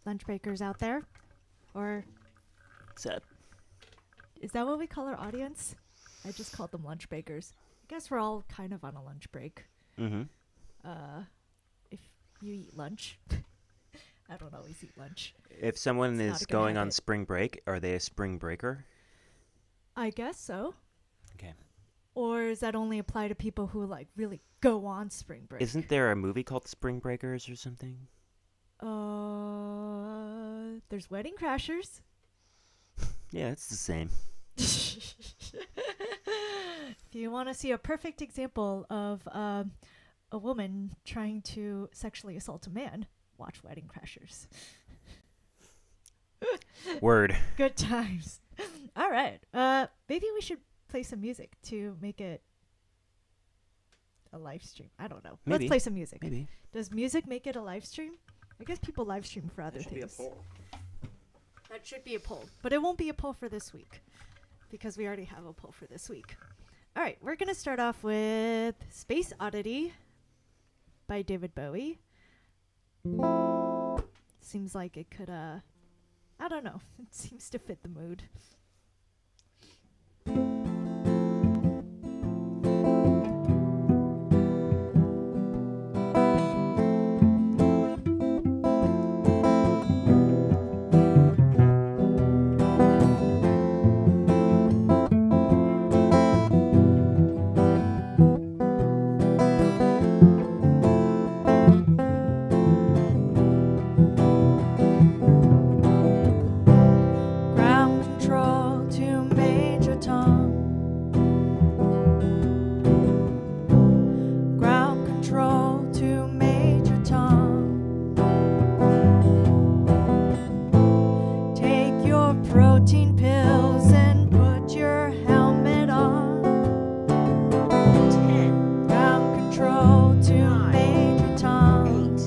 lunch breakers out there. Or Except, is that what we call our audience? I just called them lunch breakers. I guess we're all kind of on a lunch break. mm-hmm. If you eat lunch, I don't always eat lunch. If someone It's not is a good going on habit. spring break, are they a spring breaker? I guess so. Okay. Or does that only apply to people who like really go on spring break? Isn't there a movie called Spring Breakers or something? There's Wedding Crashers. Yeah, it's the same. If you want to see a perfect example of a woman trying to sexually assault a man, watch Wedding Crashers. Word. Good times. All right. Maybe we should play some music to make it a live stream. I don't know. Maybe. Let's play some music. Maybe. Does music make it a live stream? I guess people live stream for other things. That should be a poll. But it won't be a poll for this week because we already have a poll for this week. All right. We're going to start off with Space Oddity by David Bowie. Seems like it could, I don't know. It seems to fit the mood. Ground control to Major Tom. Ground control to Major Tom. Take your protein pills and put your helmet on. 10, Ground control to 9, Major Tom. 8,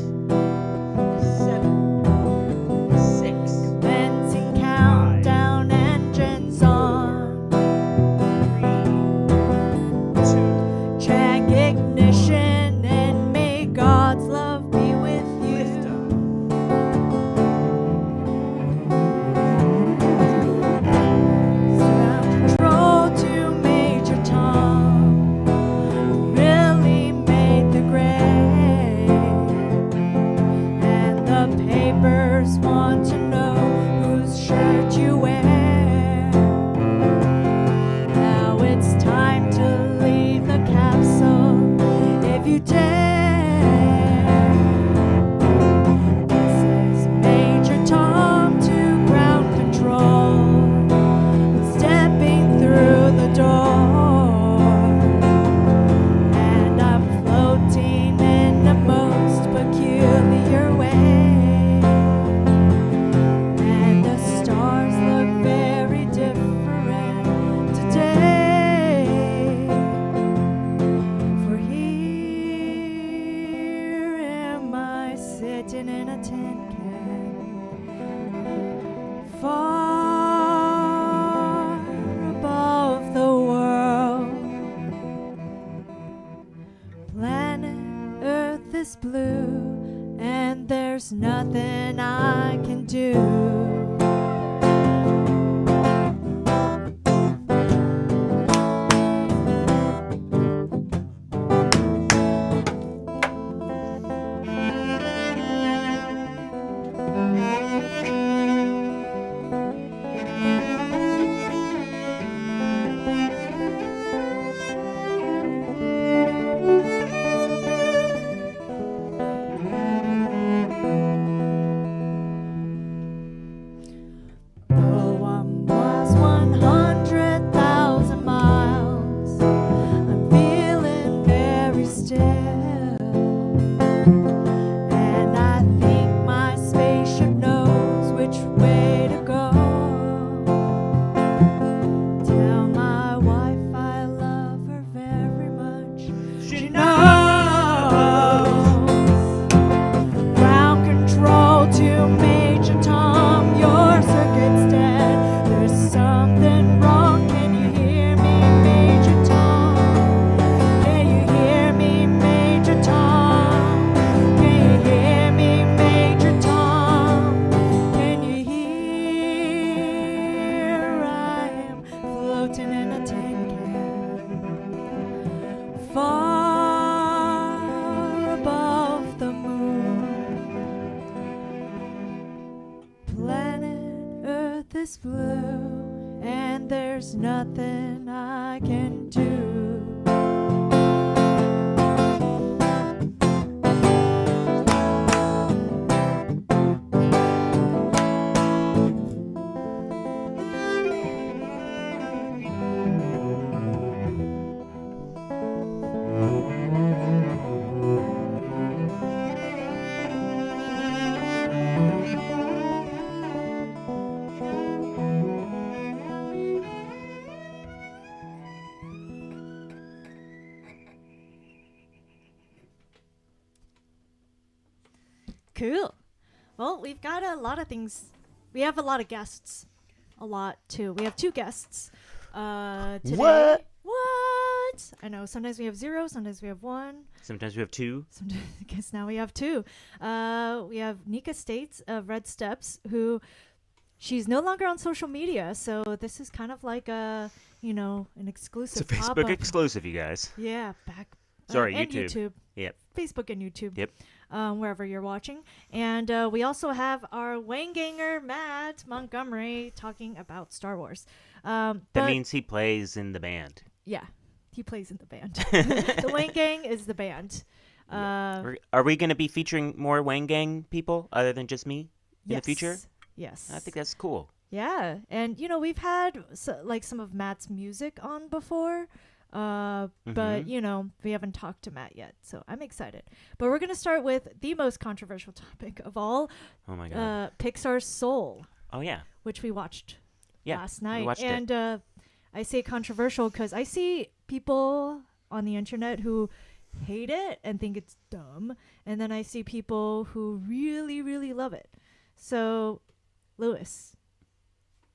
7, 6, Commencing countdown, engines on. 3, 2, Check ignition and may God's love be with you. liftoff. Ground control to Major Tom. Really made the grade. And the papers want to know whose shirt you wear. Now it's time to leave the capsule if you dare. This is Major Tom to ground control, stepping through the door. And I'm floating in the most peculiar way. And the stars look very different today. For here am I sitting in a tin can, far above the world. Planet Earth is blue, and there's nothing I can do. is blue, and there's nothing I can do. Cool. Well, we've got a lot of things. We have a lot of guests. A lot, too. We have 2 guests today. What? What? I know. Sometimes we have 0. Sometimes we have 1. Sometimes we have 2. Sometimes, I guess now we have 2. We have Nika States of Red Steps, who she's no longer on social media. So this is kind of like an exclusive It's a Facebook pop-up. exclusive, you guys. Yeah, back. Sorry, and YouTube. Yep. Facebook and YouTube. Yep. Wherever you're watching. And we also have our Wang Ganger, Matt Montgomery, talking about Star Wars. That means he plays in the band. Yeah, he plays in the band. The Wang Gang is the band. Are we going to be featuring more Wang Gang people other than just me in the future? Yes. I think that's cool. Yeah, and we've had some of Matt's music on before. But we haven't talked to Matt yet, so I'm excited. But we're gonna start with the most controversial topic of all. Oh my god. Pixar's Soul. Oh yeah. Which we watched last we night. watched and I say controversial because I see people on the internet who hate it and think it's dumb, and then I see people who really, really love it. So, Lewis.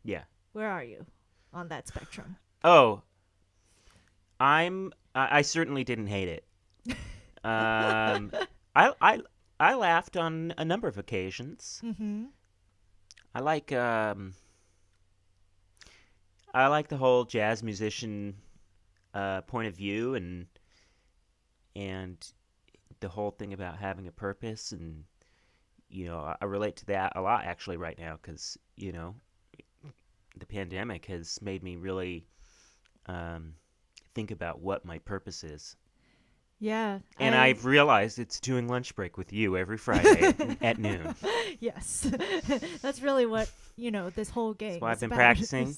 Yeah. Where are you on that spectrum? Oh. I certainly didn't hate it. I laughed on a number of occasions. Mm-hmm. I like the whole jazz musician point of view and the whole thing about having a purpose, and I relate to that a lot actually right now because the pandemic has made me really think about what my purpose is. Yeah. And I've realized it's doing lunch break with you every Friday at noon. Yes. That's really what, this whole game That's why I've been about. practicing.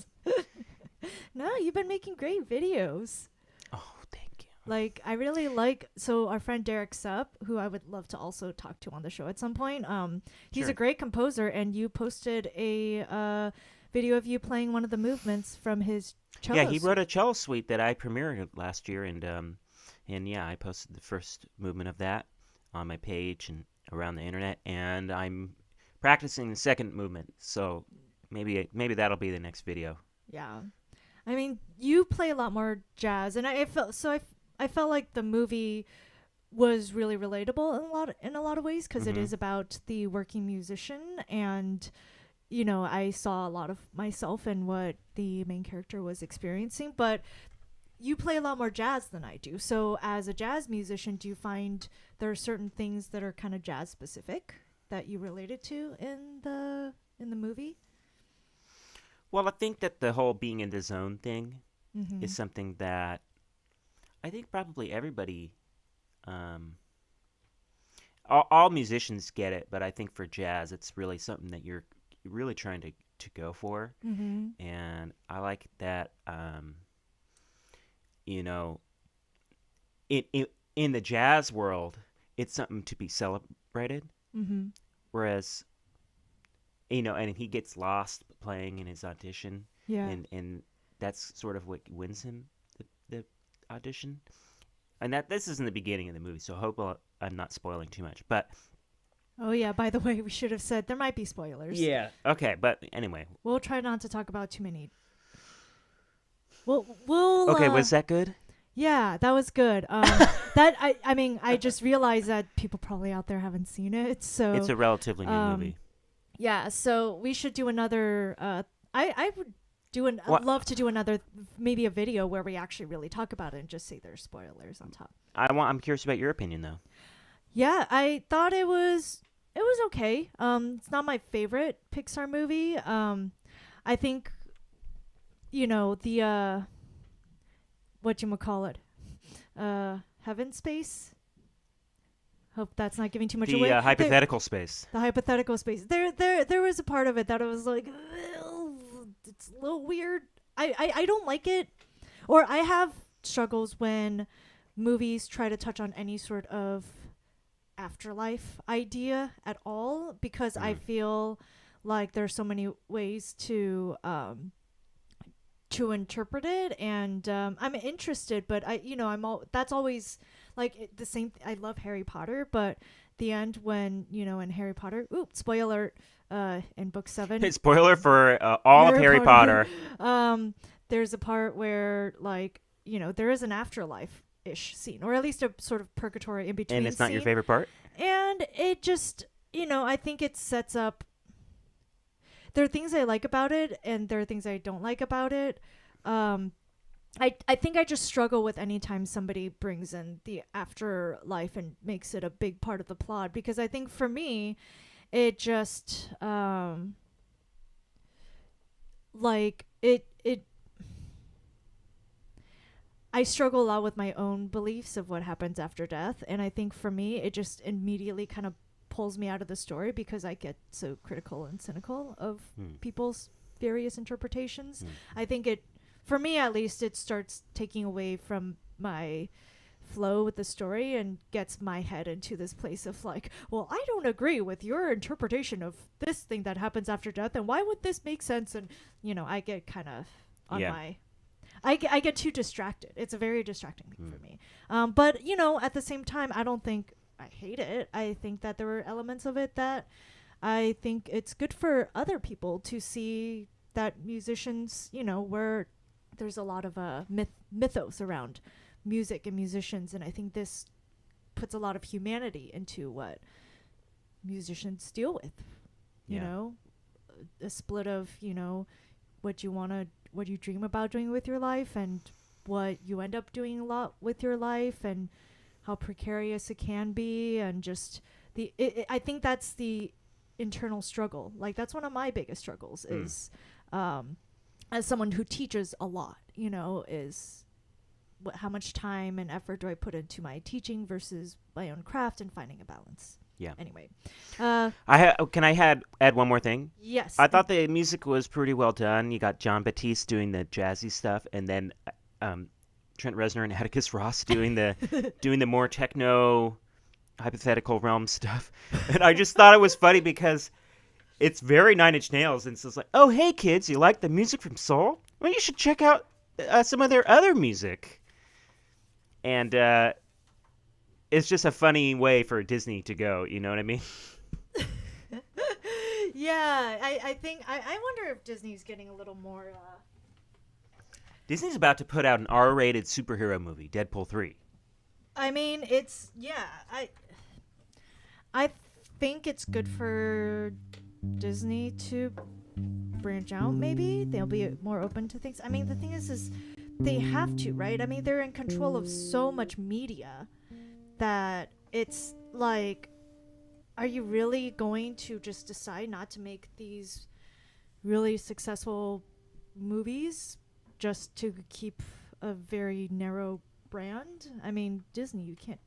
No, you've been making great videos. Oh, thank you. Like, I really so our friend Derek Supp, who I would love to also talk to on the show at some point, he's Sure. a great composer, and you posted a video of you playing one of the movements from his cello. Yeah, he wrote a cello suite that I premiered last year, and yeah, I posted the first movement of that on my page and around the internet, and I'm practicing the second movement, so maybe that'll be the next video. Yeah, I mean, you play a lot more jazz, and I felt like the movie was really relatable in a lot of ways because it is about the working musician, and I saw a lot of myself in what the main character was experiencing, but you play a lot more jazz than I do. So as a jazz musician, do you find there are certain things that are kind of jazz specific that you related to in the movie? Well, I think that the whole being in the zone thing is something that I think probably everybody, all musicians get it, but I think for jazz, it's really something that you're really trying to go for. And I like that, in the jazz world, it's something to be celebrated. Whereas, and he gets lost playing in his audition. Yeah. And that's sort of what wins him the audition. And this is in the beginning of the movie, so I hope I'm not spoiling too much. But oh yeah, by the way, we should have said there might be spoilers. yeah. Okay, but anyway. We'll try not to talk about too many. Okay, was that good? Yeah, that was good. I just realized that people probably out there haven't seen it, so It's a relatively new movie. Yeah, so we should do another. I would I'd love to do another, maybe a video where we actually really talk about it and just say there's spoilers on top. I'm curious about your opinion though. Yeah, I thought it was okay. It's not my favorite Pixar movie. I think, the whatchamacallit, heaven space. Hope that's not giving too much away. The hypothetical space. The hypothetical space. There was a part of it that I was like, it's a little weird. I don't like it, or I have struggles when movies try to touch on any sort of afterlife idea at all, because I feel like there's so many ways to interpret it, and I'm interested, but that's always like the same. I love Harry Potter, but the end when in Harry Potter, spoiler in book 7. Hey, spoiler for all of Harry Potter. There's a part where there is an afterlife-ish scene, or at least a sort of purgatory in between. And it's not your favorite part? And it just, I think it sets up. There are things I like about it, and there are things I don't like about it. I think I just struggle with any time somebody brings in the afterlife and makes it a big part of the plot, because I think for me, it just I struggle a lot with my own beliefs of what happens after death, and I think for me, it just immediately kind of pulls me out of the story, because I get so critical and cynical of people's various interpretations. I think for me at least, it starts taking away from my flow with the story and gets my head into this place of like, well, I don't agree with your interpretation of this thing that happens after death, and why would this make sense? And I get kind of on my I get too distracted. It's a very distracting thing for me. But at the same time, I don't think I hate it. I think that there were elements of it that I think it's good for other people to see, that musicians, where there's a lot of mythos around music and musicians, and I think this puts a lot of humanity into what musicians deal with. You know, a split of what you dream about doing with your life, and what you end up doing a lot with your life, and how precarious it can be, and just I think that's the internal struggle. Like, that's one of my biggest struggles is as someone who teaches a lot, is how much time and effort do I put into my teaching versus my own craft, and finding a balance. Yeah. Anyway, can I add one more thing? Yes. I thought the music was pretty well done. You got John Batiste doing the jazzy stuff, and then Trent Reznor and Atticus Ross doing the more techno, hypothetical realm stuff. And I just thought it was funny because it's very Nine Inch Nails, and so it's like, oh, hey kids, you like the music from Soul? Well, you should check out some of their other music. And it's just a funny way for Disney to go, you know what I mean? Yeah, I think I wonder if Disney's getting a little more. Disney's about to put out an R-rated superhero movie, Deadpool 3. I mean, I think it's good for Disney to branch out. Maybe they'll be more open to things. I mean, the thing is they have to, right? I mean, they're in control of so much media that it's like, are you really going to just decide not to make these really successful movies just to keep a very narrow brand? I mean, Disney, you can't.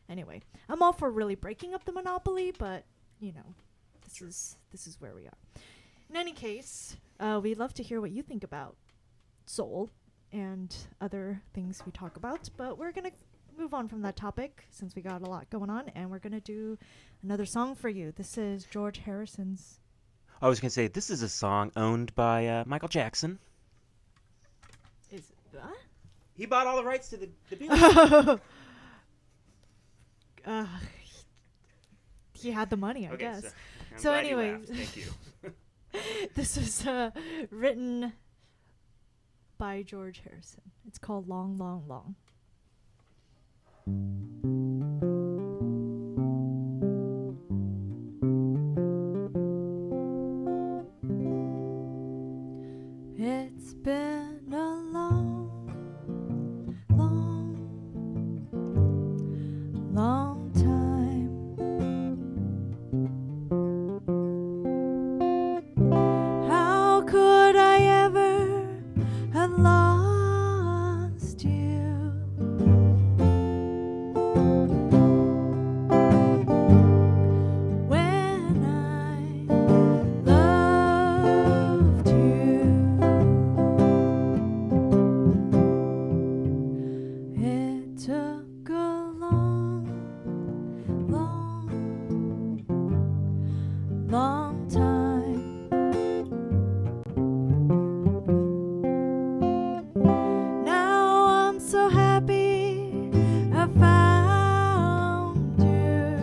Anyway, I'm all for really breaking up the monopoly, but this is where we are. In any case, we'd love to hear what you think about Soul and other things we talk about, but we're gonna move on from that topic since we got a lot going on, and we're gonna do another song for you. This is George Harrison's. I was gonna say, this is a song owned by Michael Jackson. Is what? He bought all the rights to the music. He had the money, I guess. So anyway, thank you. This was written by George Harrison. It's called Long, Long, Long. It's been a long, long, long time. How could long time. Now I'm so happy I found you.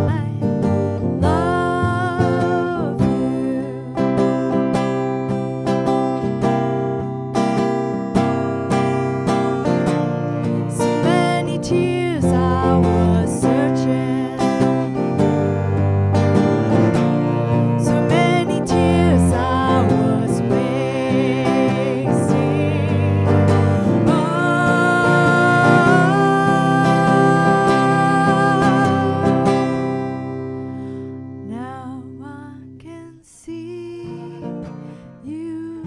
I love you. So many tears I was searching. So many tears I was wasting. Now I can see you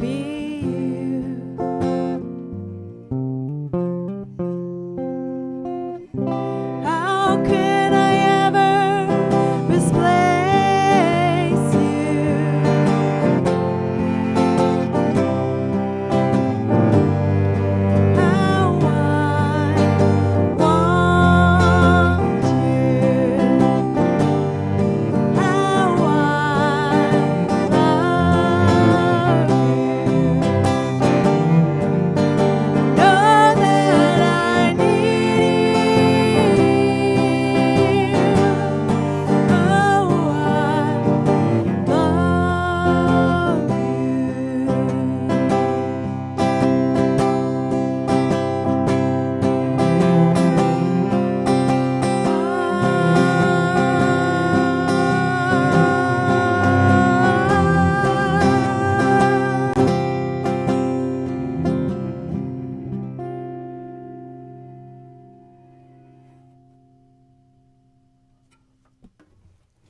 be you. How could I ever misplace you? How I want you. How I love you. Know that I need you. Oh, I love you.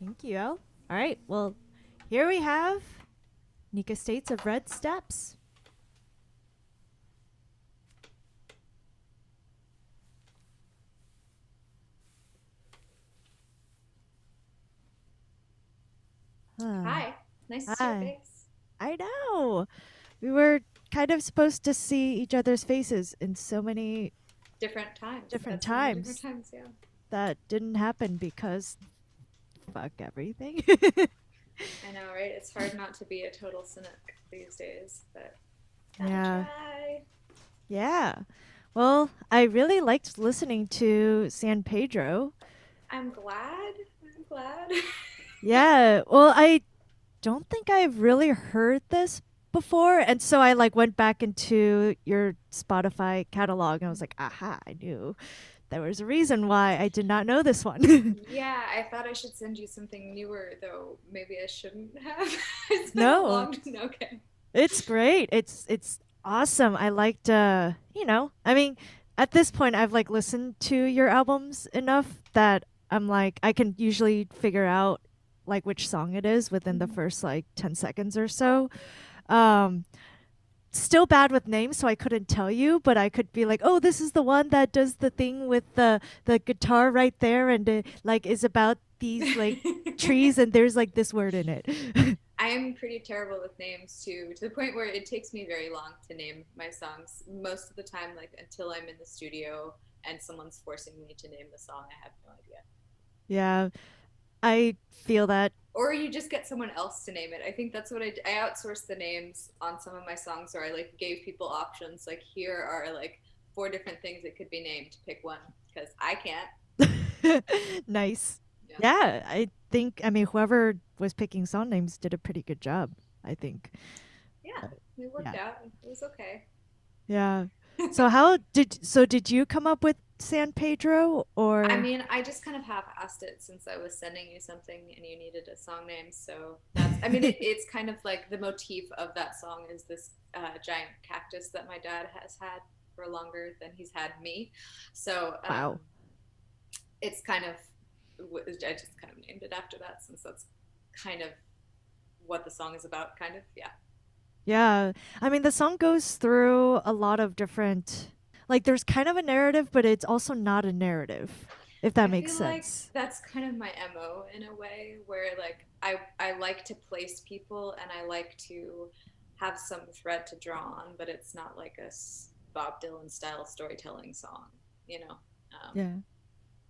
Thank you. All right. Well, here we have Nika States of Red Steps. Hi. Nice to see Hi. your face. I know. We were kind of supposed to see each other's faces in so many Different times. Different That's many times. Different times, yeah. that didn't happen because fuck everything. I know, right? It's hard not to be a total cynic these days, but gotta Yeah. try. Yeah. Well, I really liked listening to San Pedro. I'm glad. I'm glad. Yeah. Well, I don't think I've really heard this before, and so I like went back into your Spotify catalog and I was like, aha, I knew there was a reason why I did not know this one. Yeah, I thought I should send you something newer, though maybe I shouldn't have. It's been No. a long okay. It's great. It's awesome. I liked I mean, at this point I've like listened to your albums enough that I'm like I can usually figure out like which song it is within the first like 10 seconds or so. Um Still bad with names, so I couldn't tell you, but I could be like, "Oh, this is the one that does the thing with the guitar right there and like is about these like trees and there's like this word in it." I am pretty terrible with names too, to the point where it takes me very long to name my songs. Most of the time, like until I'm in the studio and someone's forcing me to name the song, I have no idea. Yeah. I feel that. Or you just get someone else to name it. I think that's what I outsourced the names on some of my songs, or I like gave people options. Like here are like 4 different things it could be named. Pick one, because I can't. Nice. Yeah. Yeah, I think I mean whoever was picking song names did a pretty good job, I think. Yeah, it worked Yeah. out. It was okay. Yeah. So did you come up with San Pedro or I mean, I just kind of half-assed it since I was sending you something and you needed a song name. So that's, I mean, it's kind of like the motif of that song is this giant cactus that my dad has had for longer than he's had me. So Wow. it's kind of, I just kind of named it after that since that's kind of what the song is about, kind of, yeah. Yeah. I mean the song goes through a lot of different like there's kind of a narrative, but it's also not a narrative, if that makes feel like sense. that's kind of my MO in a way where like I like to place people and I like to have some thread to draw on, but it's not like a Bob Dylan style storytelling song. you know. Yeah.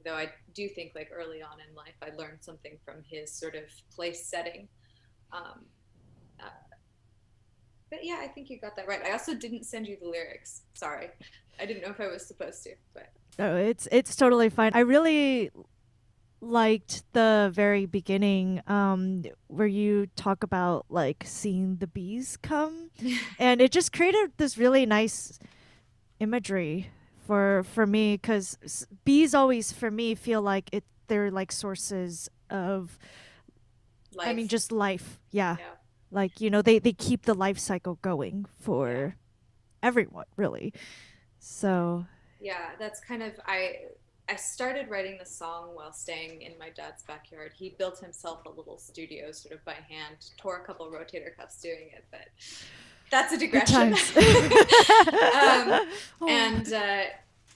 Though I do think like early on in life, I learned something from his sort of place setting. Um, uh, but yeah, I think you got that right. I also didn't send you the lyrics. Sorry. I didn't know if I was supposed to, but No, it's totally fine. I really liked the very beginning where you talk about like seeing the bees come, and it just created this really nice imagery for me, because bees always for me feel like they're like sources of, I mean, life. just life. Yeah. Yeah. Like, they keep the life cycle going for everyone, really. So, Yeah, that's kind of I started writing the song while staying in my dad's backyard. He built himself a little studio sort of by hand, tore a couple rotator cuffs doing it, but that's a good digression. times. Oh.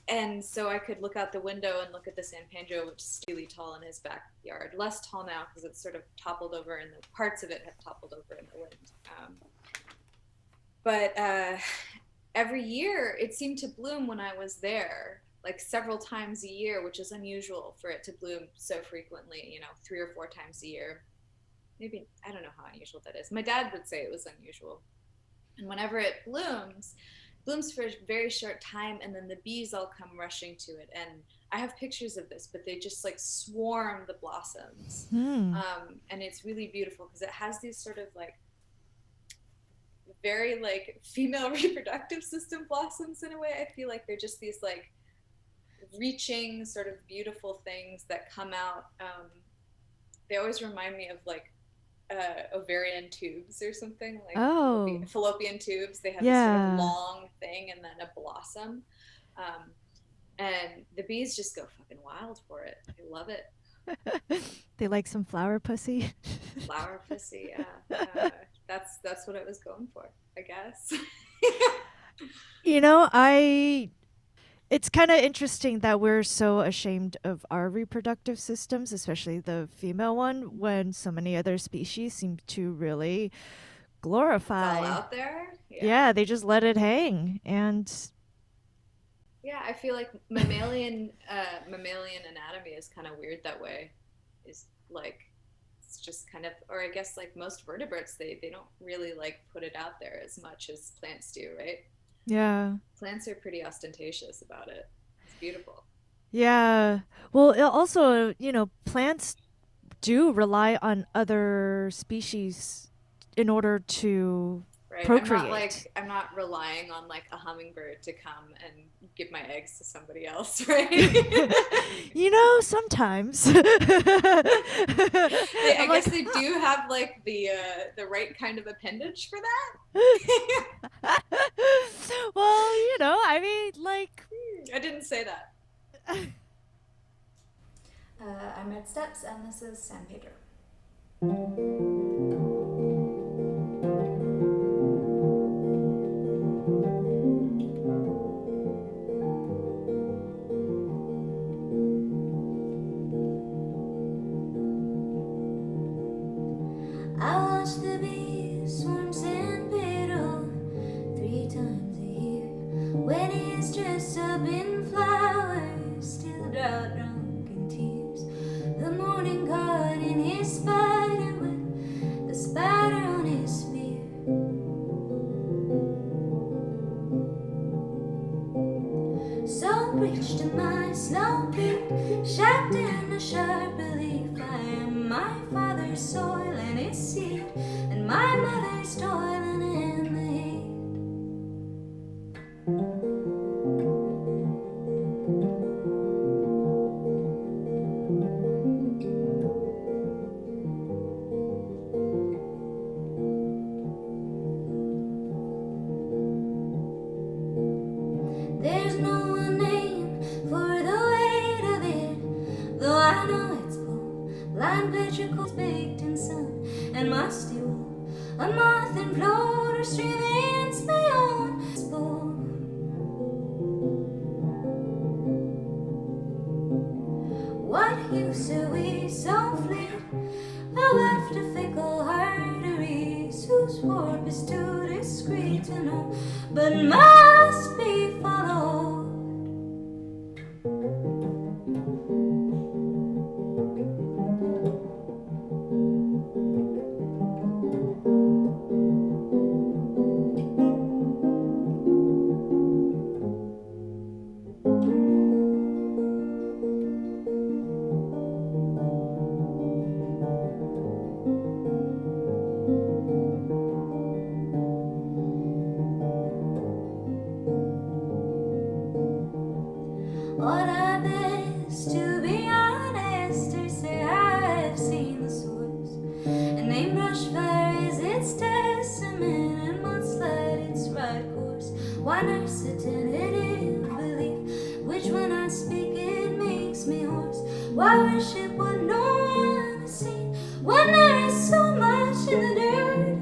And so I could look out the window and look at the San Pedro, which is really tall in his backyard. Less tall now because it's sort of toppled over, and the parts of it have toppled over in the wind. But every year it seemed to bloom when I was there, like several times a year, which is unusual for it to bloom so frequently, 3 or 4 times a year. Maybe, I don't know how unusual that is. My dad would say it was unusual. And whenever it blooms for a very short time, and then the bees all come rushing to it. And I have pictures of this, but they just like swarm the blossoms. And it's really beautiful because it has these sort of like very like female reproductive system blossoms in a way. I feel like they're just these like reaching sort of beautiful things that come out. They always remind me of like ovarian tubes or something, like fallopian tubes. They have this sort of long thing and then a blossom. And the bees just go fucking wild for it. I love it. They like some flower pussy. Flower pussy, yeah. That's what I was going for, I guess. It's kind of interesting that we're so ashamed of our reproductive systems, especially the female one, when so many other species seem to really glorify. It's all out there. Yeah, they just let it hang. And yeah, I feel like mammalian anatomy is kind of weird that way. Is like, it's just kind of, or I guess like most vertebrates, they don't really like put it out there as much as plants do, right? Yeah. Plants are pretty ostentatious about it. It's beautiful. Yeah. Well, also, plants do rely on other species in order to procreate. I'm not relying on like a hummingbird to come and give my eggs to somebody else, right? Sometimes. I guess they do have like the right kind of appendage for that. Well, I mean, like, I didn't say that. I'm Red Steps, and this is San Pedro. I watch the bees swarm San Pedro 3 times a year. When he's dressed up in flowers, still drought drunk in tears. The morning caught in his spider web, the spider on his spear. So preach to my snow peak, shaped in a sharp relief. I am my father's soil and his seed, and my mother's toiling in the heat. There's no one name for the weight of it, though I know it's full. Blind petricles baked in sun and musty wool. A moth and floater streaming beyond spool. What use are we so fleet? How after fickle arteries, whose warp is too discreet to know, but must be followed. What our best, to be honest, or say I've seen the source. And they brush fire is its testament, and mudslide its right course. Why nurse a tentative belief, which when I speak it makes me hoarse? Why worship what no one has seen, when there is so much in the dirt?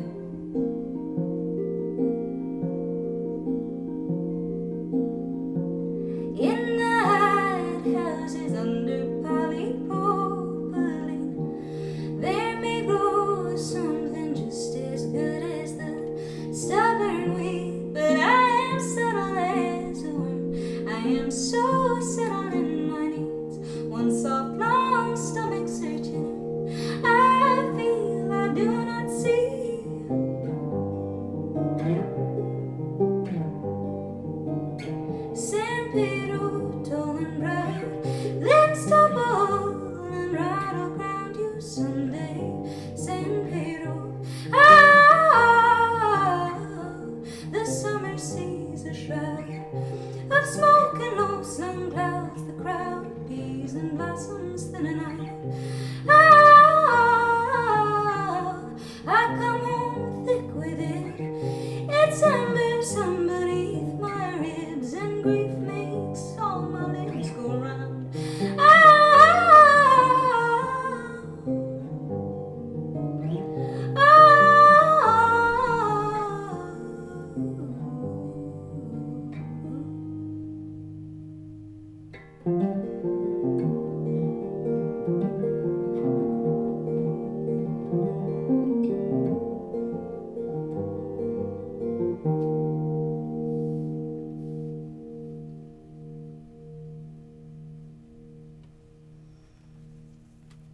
In the hide houses under polypropylene, there may grow something just as good as the stubborn weed. But I am subtle as a worm, I am so settled in my needs. One soft, long stomach searching, I feel I do not see. San Pedro, tall and proud, limbs topple and rattle ground you someday. San Pedro, the summer sees a shroud of smoke and low snow clouds. The crowd of bees and blossoms thinning out. I come home thick with it. It's embers underneath my ribs, and grief makes all my limbs go round.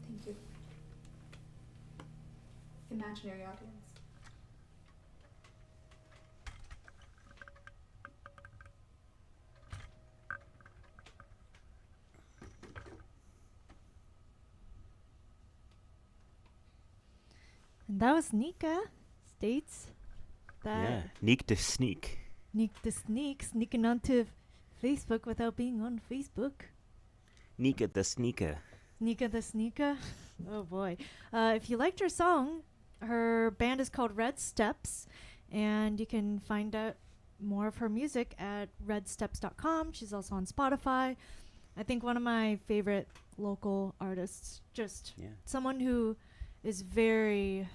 Thank you. Imaginary audience. And that was Nika states that Yeah, Neek to sneak. Nika the Sneak sneaking onto Facebook without being on Facebook. Nika the sneaker. Nika the Sneaka. Oh boy. If you liked her song, her band is called Red Steps, and you can find out more of her music at redsteps.com. She's also on Spotify. I think one of my favorite local artists, just Yeah. someone who is very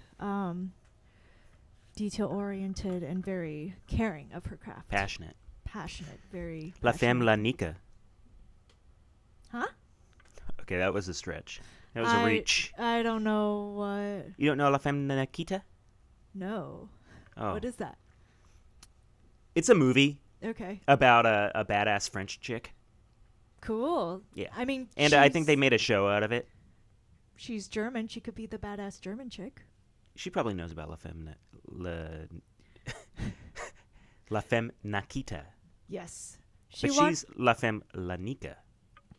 detail oriented and very caring of her craft. Passionate. Passionate, very La passionate. femme la Nika. Huh? Okay, that was a stretch. That was a reach. I don't know what. You don't know La femme Nikita? No. Oh. What is that? It's a movie Okay. about a badass French chick. Cool. Yeah. I mean, And I think they she's- made a show out of it. She's German. She could be the badass German chick. She probably knows about La femme La femme Nikita. Yes. But she's La femme la Nika.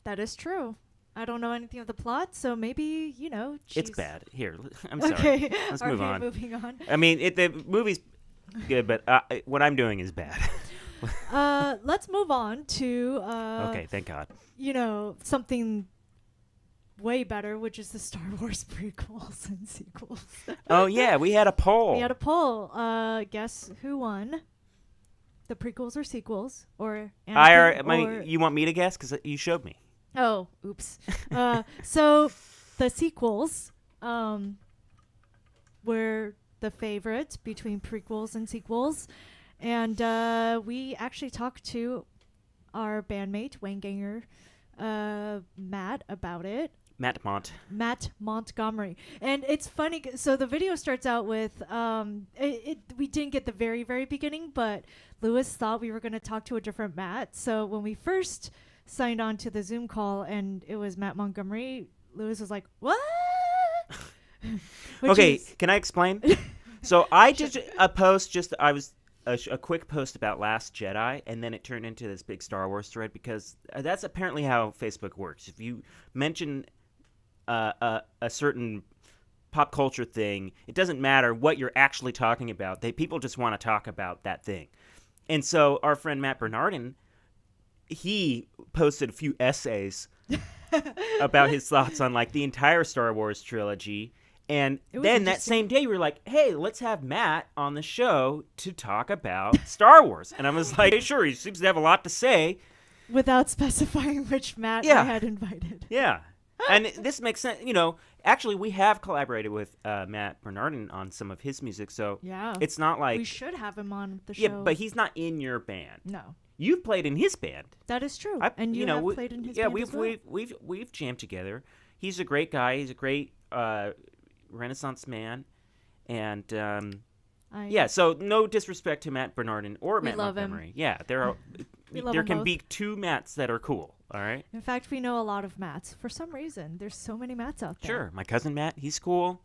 That is true. I don't know anything of the plot, so maybe, you know, It's she's... bad. Here, I'm sorry. Okay. Let's Are move we on. moving on? I mean, the movie's good, but what I'm doing is bad. Let's move on to, Okay, thank God. you know, something way better, which is the Star Wars prequels and sequels. Oh, yeah, we had a poll. We had a poll. Guess who won? The prequels or sequels? Or Anakin, or... You want me to guess? Because you showed me. Oh, oops. So the sequels were the favorite between prequels and sequels. And we actually talked to our bandmate, Wang Ganger, Matt, about it. Matt Montgomery. And it's funny. So the video starts out with, we didn't get the very, very beginning, but Lewis thought we were going to talk to a different Matt. So when we first signed on to the Zoom call and it was Matt Montgomery, Lewis was like, what? Okay, can I explain? So I did a post, I was a quick post about Last Jedi, and then it turned into this big Star Wars thread because that's apparently how Facebook works. If you mention a certain pop culture thing, it doesn't matter what you're actually talking about. People just want to talk about that thing. And so our friend Matt Bernardin he posted a few essays about his thoughts on like the entire Star Wars trilogy. And then that same day, we were like, hey, let's have Matt on the show to talk about Star Wars. And I was like, hey, sure, he seems to have a lot to say. Without specifying which Matt I had invited. Yeah. And this makes sense. Actually, we have collaborated with Matt Bernardin on some of his music. So it's not like... We should have him on the show. Yeah, but he's not in your band. No. You've played in his band. That is true. And you have played in his band as well. We've jammed together. He's a great guy. He's a great Renaissance man. And so no disrespect to Matt Bernardin or Matt Montgomery. Him. Yeah, there can be two Matts that are cool. All right. In fact, we know a lot of Matts. For some reason, there's so many Matts out there. Sure, my cousin Matt, he's cool.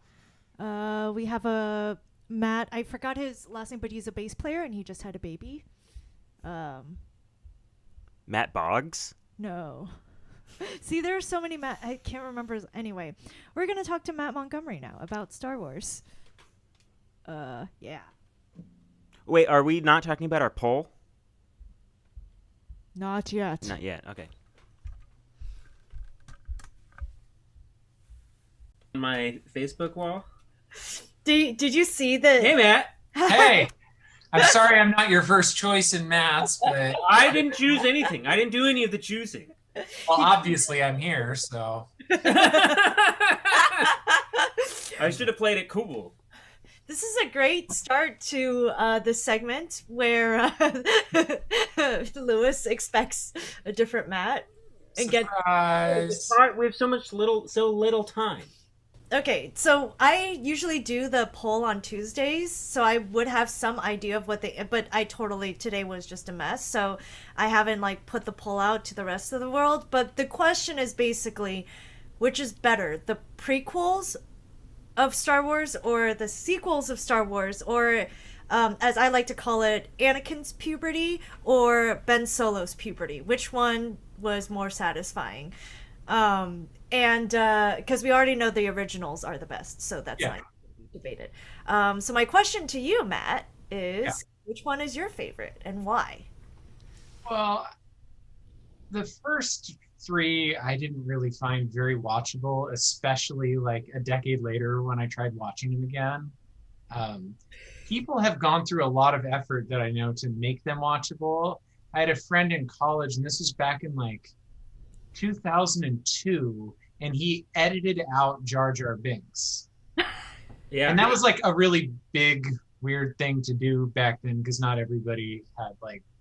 We have a Matt. I forgot his last name, but he's a bass player, and he just had a baby. Matt Boggs? No. See, there are so many Matt. I can't remember. Anyway, we're gonna talk to Matt Montgomery now about Star Wars. Yeah. Wait, are we not talking about our poll? Not yet. Not yet. Okay. On my Facebook wall. Did you see the? Hey, Matt. Hey. I'm sorry I'm not your first choice in Matt's, but I didn't choose anything. I didn't do any of the choosing. Well, obviously I'm here, so. I should have played it cool. This is a great start to the segment where Lewis expects a different Matt and Surprise. We have so little time. Okay, so I usually do the poll on Tuesdays, so I would have some idea of what but today was just a mess, so I haven't put the poll out to the rest of the world. But the question is basically, which is better, the prequels of Star Wars or the sequels of Star Wars, or as I like to call it, Anakin's puberty or Ben Solo's puberty? Which one was more satisfying? And because we already know the originals are the best, so that's not debated. So my question to you, Matt, is which one is your favorite and why? Well, the first three I didn't really find very watchable, especially a decade later when I tried watching them again. People have gone through a lot of effort that I know to make them watchable. I had a friend in college, and this was back in 2002, and he edited out Jar Jar Binks. Yeah. And that was a really big, weird thing to do back then, because not everybody had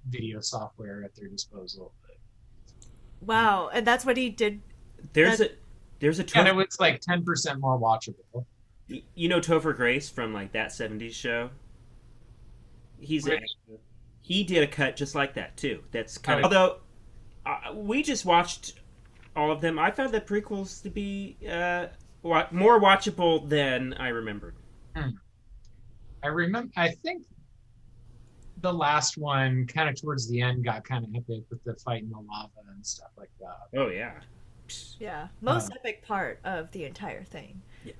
video software at their disposal. Wow, and that's what he did. There's a and it was 10% more watchable. You know Topher Grace from That 70s Show? He did a cut just like that too. That's kind of, although we just watched all of them. I found the prequels to be more watchable than I remembered. I think the last one, kind of towards the end, got kind of epic with the fight in the lava and stuff like that. Oh yeah. Yeah, most epic part of the entire thing. Yeah.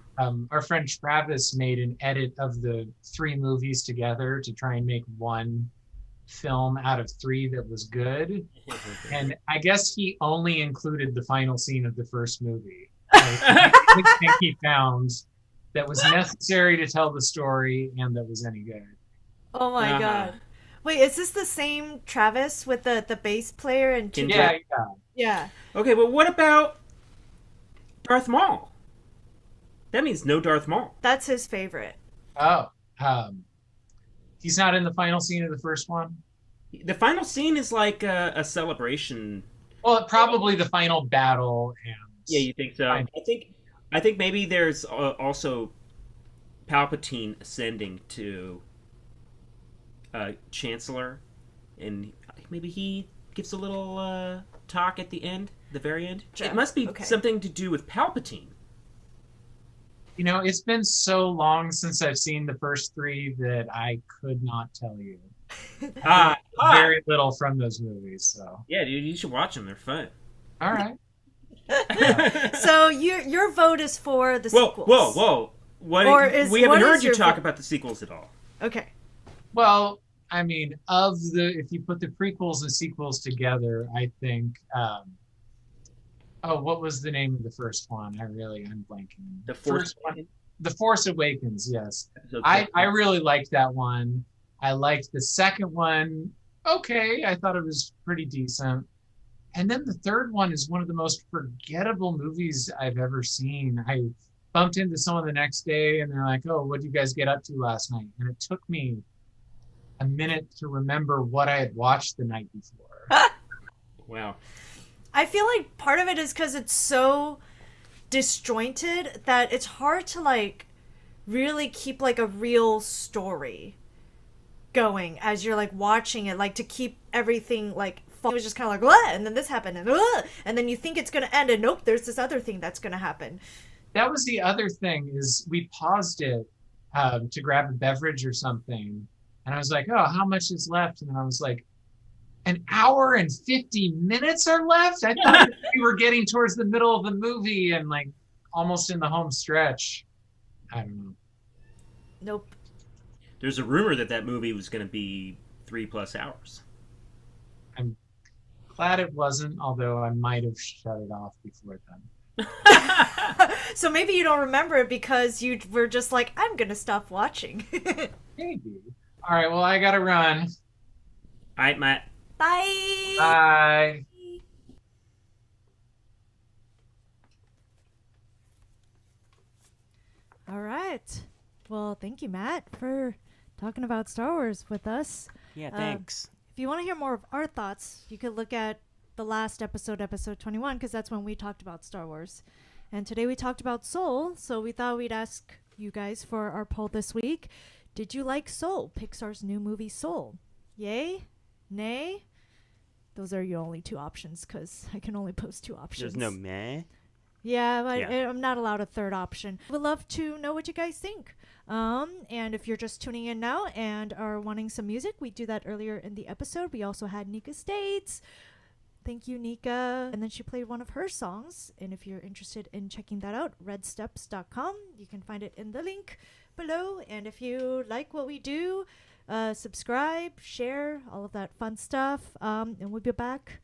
Our friend Travis made an edit of the 3 movies together to try and make one film out of 3 that was good. And I guess he only included the final scene of the first movie. I think he found that was necessary to tell the story and that was any good. Oh my god. Wait, is this the same Travis with the bass player and Yeah. Okay, but what about Darth Maul? That means no Darth Maul. That's his favorite. Oh. He's not in the final scene of the first one? The final scene is a celebration. Well, probably the final battle. Yeah, you think so? I think maybe there's also Palpatine ascending to Chancellor, and maybe he gives a little talk at the end, the very end. It must be something to do with Palpatine. It's been so long since I've seen the first 3 that I could not tell you. Very little from those movies. So yeah, dude, you should watch them. They're fun. All right. So your vote is for the sequels. Whoa! We haven't heard you talk about the sequels at all. Okay. Well, I mean, if you put the prequels and sequels together, I think. What was the name of the first one? I'm blanking. The Force one, The Force Awakens. Yes, Episode I seven. really liked that one. I liked the second one. Okay, I thought it was pretty decent. And then the third one is one of the most forgettable movies I've ever seen. I bumped into someone the next day and they're like, "Oh, what did you guys get up to last night?" And it took me a minute to remember what I had watched the night before. Wow. I feel like part of it is because it's so disjointed that it's hard to like really keep like a real story going as you're like watching it, like to keep everything like it was just kind of like what, and then this happened, and then you think it's gonna end, and nope, there's this other thing that's gonna happen. That was the other thing is we paused it to grab a beverage or something, and I was like, "Oh, how much is left?" And then I was like, "An hour and 50 minutes are left?" I thought we were getting towards the middle of the movie and like almost in the home stretch. I don't know. Nope. There's a rumor that movie was going to be 3+ hours. I'm glad it wasn't, although I might have shut it off before then. So maybe you don't remember it because you were just like, I'm gonna stop watching. Maybe. All right, well, I gotta run. All right, Matt. Bye. Bye. All right. Well, thank you, Matt, for talking about Star Wars with us. Yeah, thanks. If you want to hear more of our thoughts, you could look at the last episode, episode 21, because that's when we talked about Star Wars. And today we talked about Soul, so we thought we'd ask you guys for our poll this week. Did you like Soul, Pixar's new movie Soul? Yay? Nay? Those are your only two options, because I can only post two options. There's no meh. Yeah, Yeah. I'm not allowed a third option. We'd love to know what you guys think. And if you're just tuning in now and are wanting some music, we do that earlier in the episode. We also had Nika States. Thank you, Nika. And then she played one of her songs. And if you're interested in checking that out, redsteps.com. You can find it in the link below. And if you like what we do, subscribe, share, all of that fun stuff. And we'll be back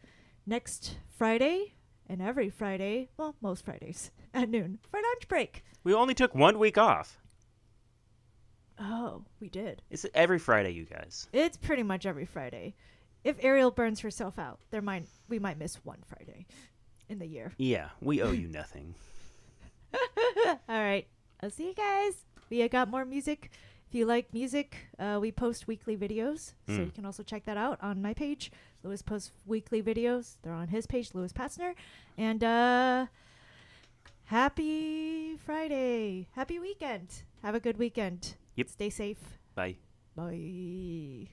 next Friday. And every Friday, well, most Fridays at noon for lunch break. We only took 1 week off. Oh, we did. It's every Friday, you guys. It's pretty much every Friday. If Ariel burns herself out, we might miss one Friday in the year. Yeah, we owe you nothing. All right. I'll see you guys. We got more music. If you like music, we post weekly videos. So you can also check that out on my page. Lewis posts weekly videos. They're on his page, Lewis Patzner. And happy Friday. Happy weekend. Have a good weekend. Yep. Stay safe. Bye. Bye.